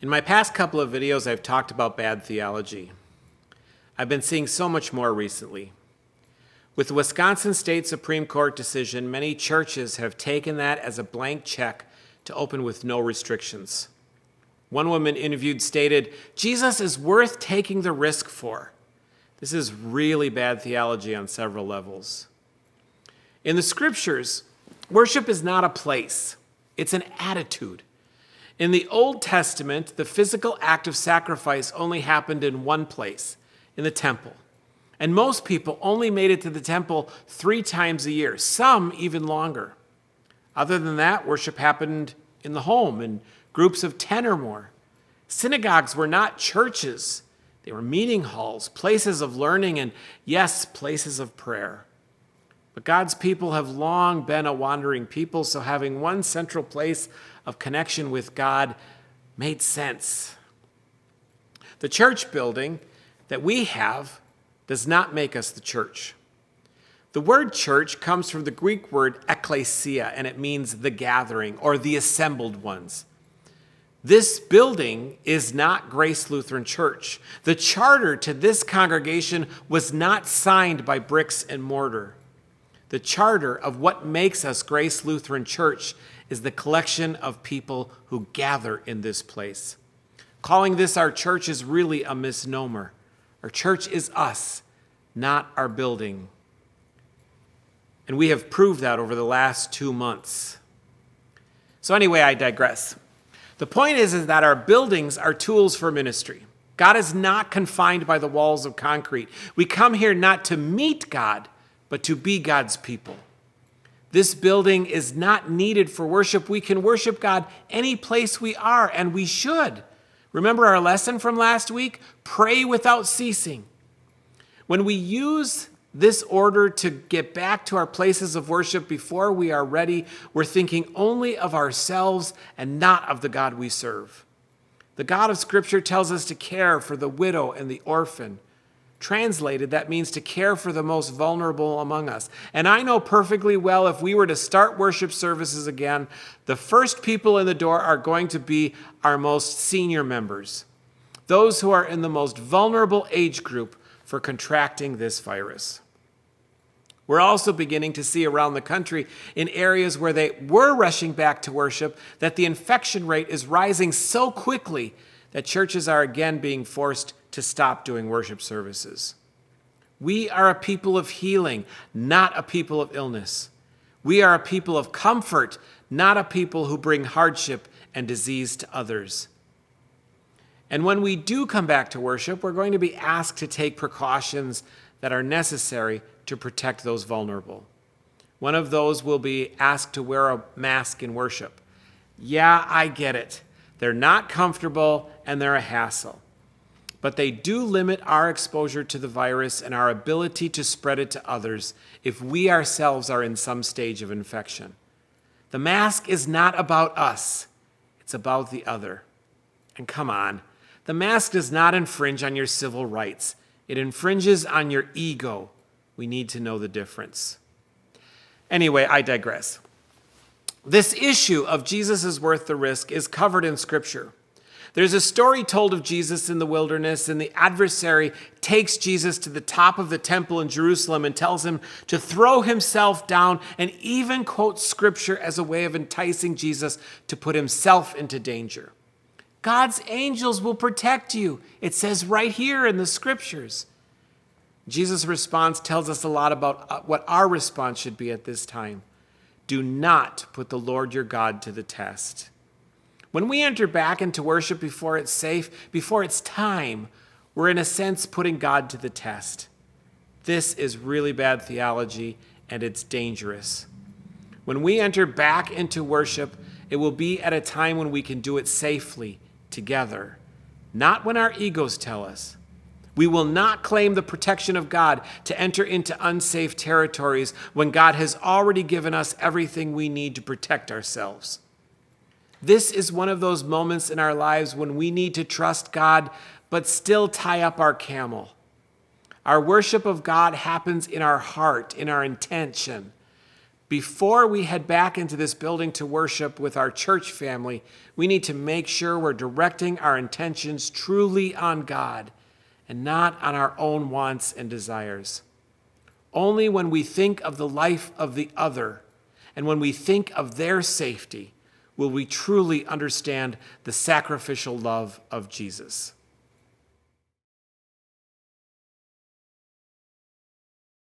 In my past couple of videos, I've talked about bad theology. I've been seeing so much more recently. With the Wisconsin State Supreme Court decision, many churches have taken that as a blank check to open with no restrictions. One woman interviewed stated, "Jesus is worth taking the risk for." This is really bad theology on several levels. In the scriptures, worship is not a place, it's an attitude. In the Old Testament, the physical act of sacrifice only happened in one place, in the temple. And most people only made it to the temple 3 times a year, some even longer. Other than that, worship happened in the home in groups of 10 or more. Synagogues were not churches. They were meeting halls, places of learning, and yes, places of prayer. But God's people have long been a wandering people, so having one central place of connection with God made sense. The church building that we have does not make us the church. The word church comes from the Greek word ekklesia, and it means the gathering or the assembled ones. This building is not Grace Lutheran Church. The charter to this congregation was not signed by bricks and mortar. The charter of what makes us Grace Lutheran Church is the collection of people who gather in this place. Calling this our church is really a misnomer. Our church is us, not our building. And we have proved that over the last 2 months. So anyway, I digress. The point is that our buildings are tools for ministry. God is not confined by the walls of concrete. We come here not to meet God, but to be God's people. This building is not needed for worship. We can worship God any place we are, and we should. Remember our lesson from last week? Pray without ceasing. When we use this order to get back to our places of worship before we are ready, we're thinking only of ourselves and not of the God we serve. The God of Scripture tells us to care for the widow and the orphan. Translated, that means to care for the most vulnerable among us. And I know perfectly well if we were to start worship services again, the first people in the door are going to be our most senior members, those who are in the most vulnerable age group for contracting this virus. We're also beginning to see around the country in areas where they were rushing back to worship that the infection rate is rising so quickly that churches are again being forced to stop doing worship services. We are a people of healing, not a people of illness. We are a people of comfort, not a people who bring hardship and disease to others. And when we do come back to worship, we're going to be asked to take precautions that are necessary to protect those vulnerable. One of those will be asked to wear a mask in worship. Yeah, I get it. They're not comfortable and they're a hassle. But they do limit our exposure to the virus and our ability to spread it to others if we ourselves are in some stage of infection. The mask is not about us. It's about the other. And come on, the mask does not infringe on your civil rights. It infringes on your ego. We need to know the difference. Anyway, I digress. This issue of Jesus is worth the risk is covered in Scripture. There's a story told of Jesus in the wilderness, and the adversary takes Jesus to the top of the temple in Jerusalem and tells him to throw himself down and even quotes Scripture as a way of enticing Jesus to put himself into danger. God's angels will protect you. It says right here in the Scriptures. Jesus' response tells us a lot about what our response should be at this time. Do not put the Lord your God to the test. When we enter back into worship before it's safe, before it's time, we're in a sense putting God to the test. This is really bad theology, and it's dangerous. When we enter back into worship, it will be at a time when we can do it safely, together, not when our egos tell us. We will not claim the protection of God to enter into unsafe territories when God has already given us everything we need to protect ourselves. This is one of those moments in our lives when we need to trust God, but still tie up our camel. Our worship of God happens in our heart, in our intention. Before we head back into this building to worship with our church family, we need to make sure we're directing our intentions truly on God and not on our own wants and desires. Only when we think of the life of the other and when we think of their safety will we truly understand the sacrificial love of Jesus.